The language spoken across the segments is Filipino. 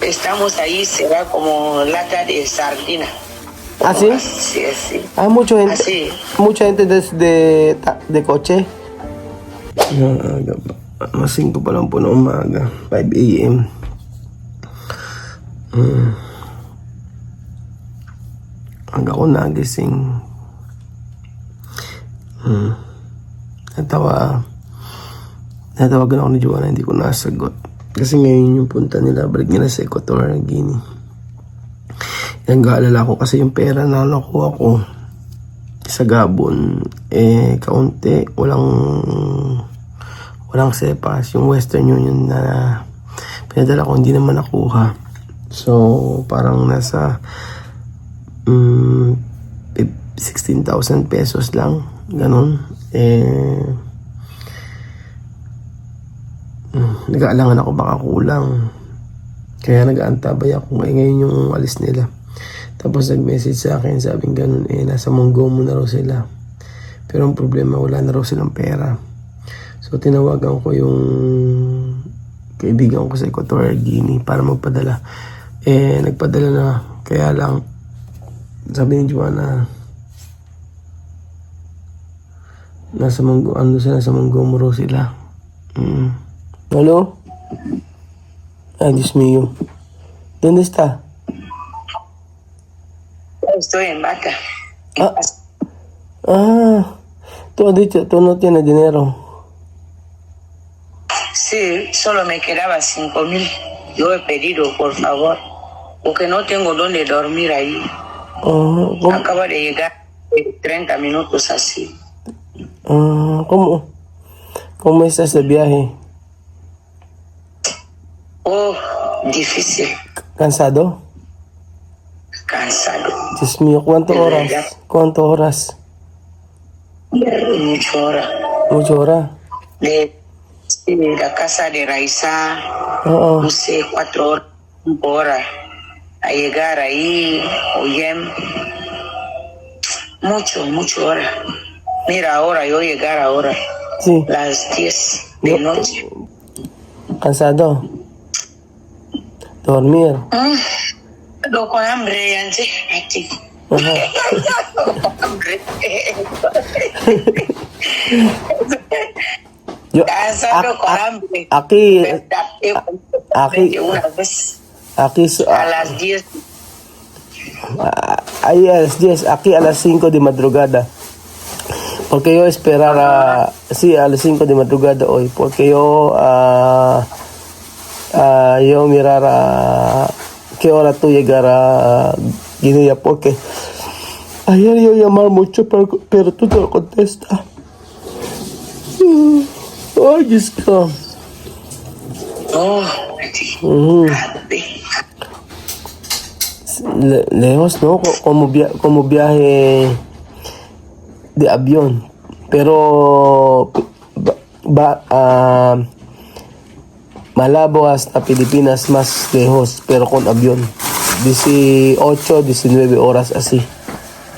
que estamos ahí será como lata de sardina. ¿Ah, sí? Sí, sí. Mucha gente. Así. Mucha gente de coche. Maaga pa. Mas 5 pa lang po na umaga. 5 a.m. Hanggang ako nagising. Natawagan ako ni Joanna, hindi ko nasagot. Kasi ngayon yung punta nila, balik nila sa Equatorial Guinea. Nag-aalala ko kasi yung pera na nakuha ko sa Gabon, kaunti, walang sepas. Yung Western Union na pinadala ko, hindi naman nakuha. So, parang nasa 16,000 pesos lang, ganun. Nag-aalangan ako baka kulang. Kaya nag-aantabay ako ngayon yung alis nila. Tapos nag-message sa akin, sabing ganun, nasa Mongomo na raw sila. Pero ang problema, wala na raw silang pera. So tinawagan ko yung kaibigan ko sa Equatorial Guinea para magpadala. Nagpadala na, kaya lang sabi ni Joanna, nasa Mongomo raw sila. Hello? Ay, Dios mío. ¿Dónde está? Estoy en Vaca. Tú has dicho, tú no tienes dinero. Sí, solo me quedaba 5,000. Yo he pedido, por favor, porque no tengo dónde dormir ahí. ¿Cómo? Acaba de llegar 30 minutos así. ¿Cómo está ese viaje? Oh, difícil, ¿Cansado? cansado. Dios mío, ¿cuántas horas? ¿Cuántas horas? Mucho hora. ¿Muchas horas? De la casa de Raiza, Oo. no sé, 4 horas, 5 horas. A llegar ahí, Oyem. Mucho hora. Mira ahora, yo llegar ahora, Sí. las 10 de noche. ¿Cansado? ¿Dormir? Ando con hambre, Yancy. Aquí. Ajá. Hambre. Yo, Cansado con hambre. aquí, Una vez aquí, a las 10. ahí a las 10, aquí a las 5 de madrugada. Porque yo esperara, sí, a las 5 de madrugada hoy, porque yo mirara qué hora tú llegarás a Guinea, porque ayer yo llamar mucho, pero tú te lo contestas. Ay, Dios mío. Oh, Lejos, ¿no? Como viaje de avión. Pero Malabo hasta Pilipinas más lejos, pero con avión. 18, 19 horas así.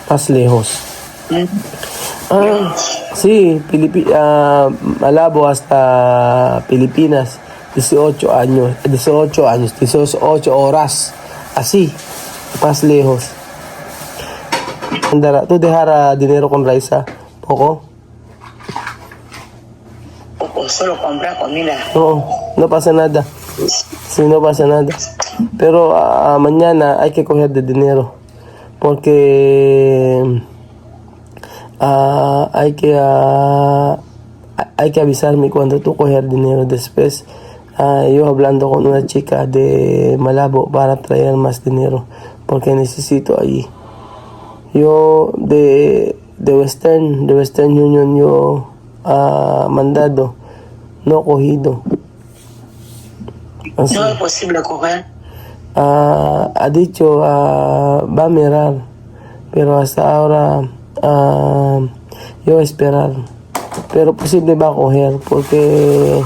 Más lejos. Sí, Malabo hasta Pilipinas. 18 horas. Así, más lejos. Andara, ¿tú dejar dinero con Raisa? ¿Poco? Poco, solo comprar comida. No pasa nada. Sí, no pasa nada. Pero mañana hay que coger de dinero. Porque hay que avisarme cuando tú coger dinero. Después yo hablando con una chica de Malabo para traer más dinero. Porque necesito allí. Yo de Western Union yo mandado, no cogido. Así. No es posible coger. Ha dicho va a mirar, pero hasta ahora yo esperar. Pero posible va a coger porque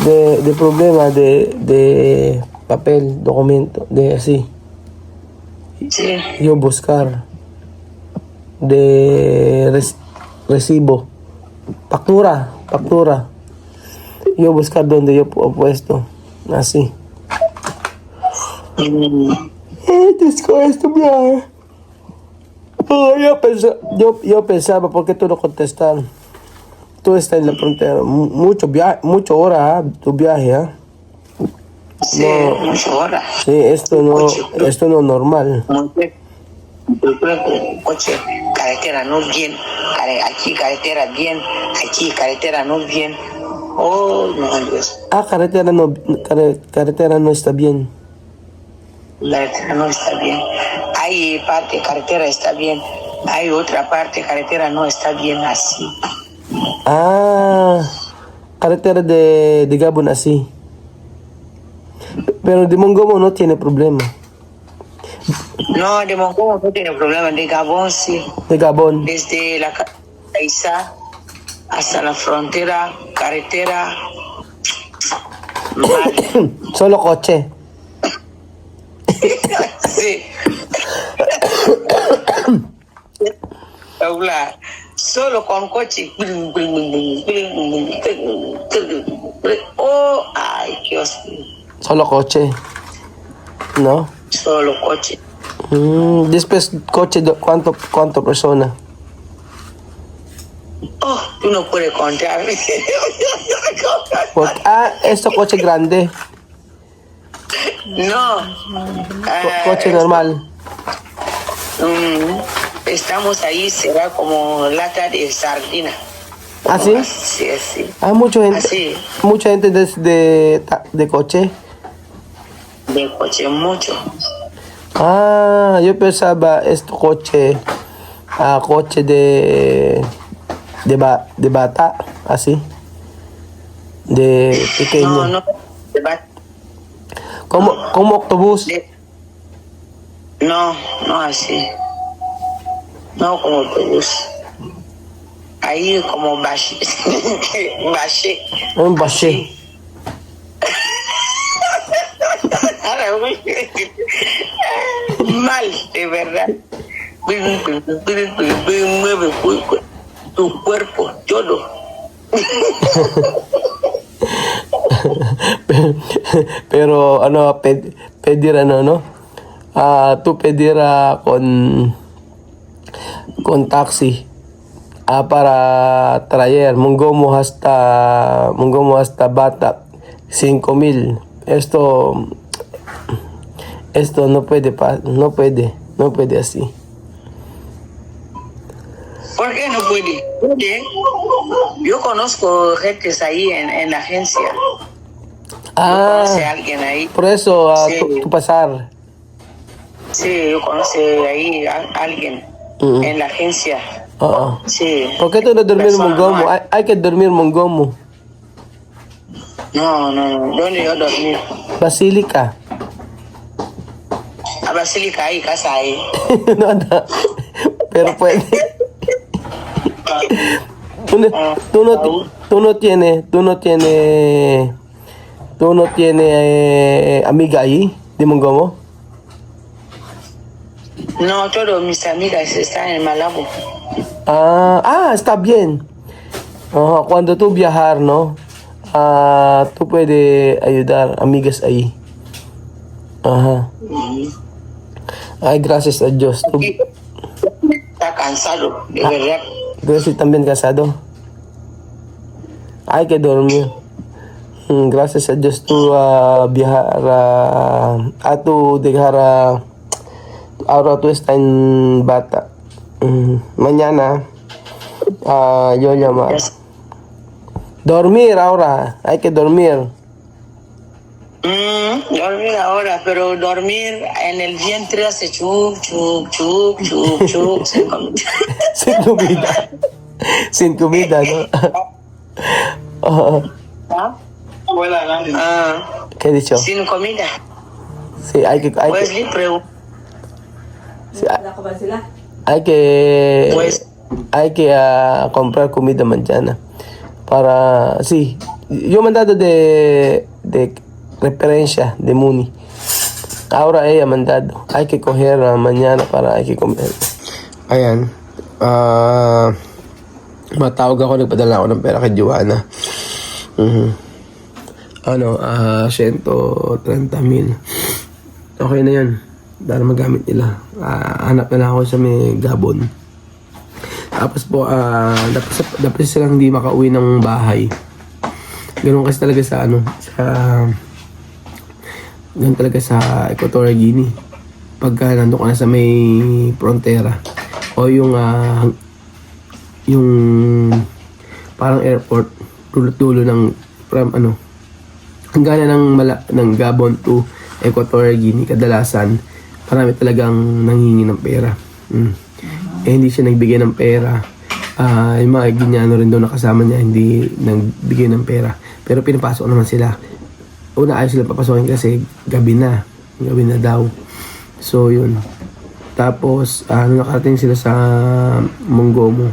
de problema de papel, documento, de así. Sí. Yo buscar de recibo, factura. Yo buscar donde yo he puesto, así. Mm. Diyos ko, esto viaje. Oh, yo pensaba, ¿por qué tú no contestas? Tú estás en la frontera. Mucho hora, tu viaje, ¿ah? Sí, No. mucho hora. Sí, esto no es normal. Coche, carretera no bien, aquí carretera bien, aquí carretera no bien. Oh, no, Dios, Ah, carretera no está bien. la carretera no está bien. Hay parte carretera está bien, hay otra parte carretera no está bien así. Ah, carretera de Gabon así. Pero de Mongomo no tiene problema. No, de Mongomo no tiene problema, de Gabón sí. De Gabón. Desde la Isa hasta la frontera, carretera, mal. Solo coche. Sí. Habla solo con coche. Oh, ay, Dios. Solo coche. ¿No? Solo coche. Después coche, ¿cuánto persona? Oh, tú no puedes contar. Esto coche grande. No. Coche normal. Estamos ahí, será como lata de sardina. ¿Ah, sí? Sí, así. Ah, Así. mucha gente de coche. De coche, mucho. Ah, yo pensaba esto coche, coche de bata, así, de pequeño. No, de bat- Como autobús. No, no así. No como autobús. Ahí como bache. Bache. Un bache. Mal, de verdad. Mueve tu cuerpo, todo. Pero ano, pedir ano, no? Tú pedir con taxi para traer Mongomo hasta Batak 5,000. Esto no puede así. ¿Por qué no puede? Puede. Yo conozco gente ahí en la agencia. Conoce a alguien ahí. Por eso Sí. tú pasar. Sí, yo conozco ahí a alguien en la agencia. Sí. ¿Por qué tú no dormir en Persona, Mongomo? no. Hay que dormir en Mongomo. No. ¿Dónde yo dormí? Basílica. A Basílica ahí, casa ahí. No. Pero puede. Tú no tienes amiga ahí de Mongomo. No, todos mis amigas están en Malabo. Está bien. Cuando tú viajar, ¿no? Tú puedes ayudar amigas ahí. Ajá. Ay, gracias a Dios. Está cansado, de verdad. Gracias también casado. Hay que dormir. Gracias a Dios tú viajar tú dejar ahora tú estás en Bata. Mañana yo llamar. Dormir ahora, hay que dormir. Dormir ahora, pero dormir en el vientre hace chup, sin comida. Sin comida. Sin comida, ¿no? ¿Qué he dicho? Sin comida. Sí, Wesley pregunta. Hay que comprar comida mañana. Sí, yo he mandado de referencia de Muni. Ahora ella ha mandado. Hay que coger mañana hay que comer. Ayan. Matawag ako, nagpadala ako ng pera kay Joanna. 130,000. okay na yan. Para magamit nila. Hanap na lang ako sa may Gabon. Tapos po, dapat silang hindi makauwi ng bahay. Ganun kasi talaga sa ganun talaga sa Equatorial Guinea. Pagka nandun ka na sa may frontera o yung parang airport, dulo ng from hanggang ng Gabon to Equatorial Guinea, kadalasan marami talagang nanghingi ng pera. Hindi siya nagbigay ng pera. Yung mga Guineano rin doon nakasama niya, hindi nagbigay ng pera. Pero pinapasok naman sila. Una ayaw sila papasokin kasi gabi na daw. So yun. Tapos nakarating sila sa Mongomo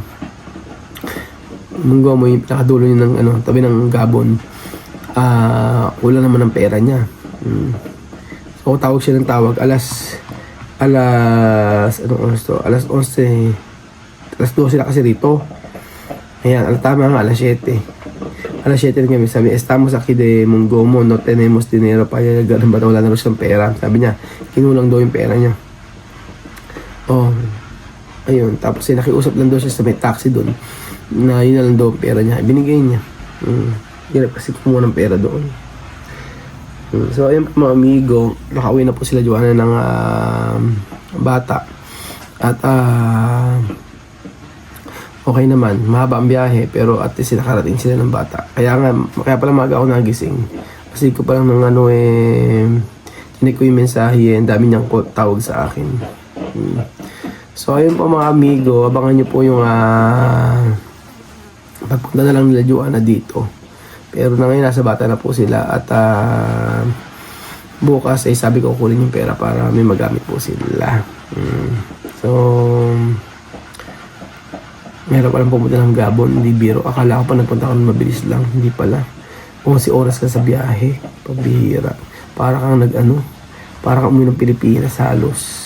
yung pinakadulo niya ng tabi ng Gabon. Wala naman ng pera niya. So tawag siya ng tawag alas 11 alas 12 na kasi rito. Ayan, tama nga, alas 7 rin kami. Sabi, estamos aquí de Mongomo, no tenemos dinero para ganun ba, wala na rin siyang pera. Sabi niya, kinulang daw yung pera niya. Ayun, tapos nakiusap lang daw siya sa may taxi doon na yun na lang daw ang pera niya, binigay niya. Hirap kasi kumuha ng pera doon. So ayun po mga amigo, nakauwi na po sila Joanna ng bata. At okay naman, mahaba ang biyahe, pero at least nakarating sila ng bata. Kaya pala maaga ako nagising. Kasi ko palang tinig ko yung mensahe, ang dami niyang tawag sa akin. So ayun po mga amigo, abangan niyo po yung pagpunta na lang nila Joanna dito. Pero na ngayon nasa bata na po sila at bukas ay sabi ko kunin yung pera para may magamit po sila. So meron pa lang pumunta ng Gabon, hindi biro. Akala ko pa nagpunta ko mabilis lang, hindi pala. 11 oras ka sa biyahe, pabihira. Para kang umuwi ng Pilipinas halos.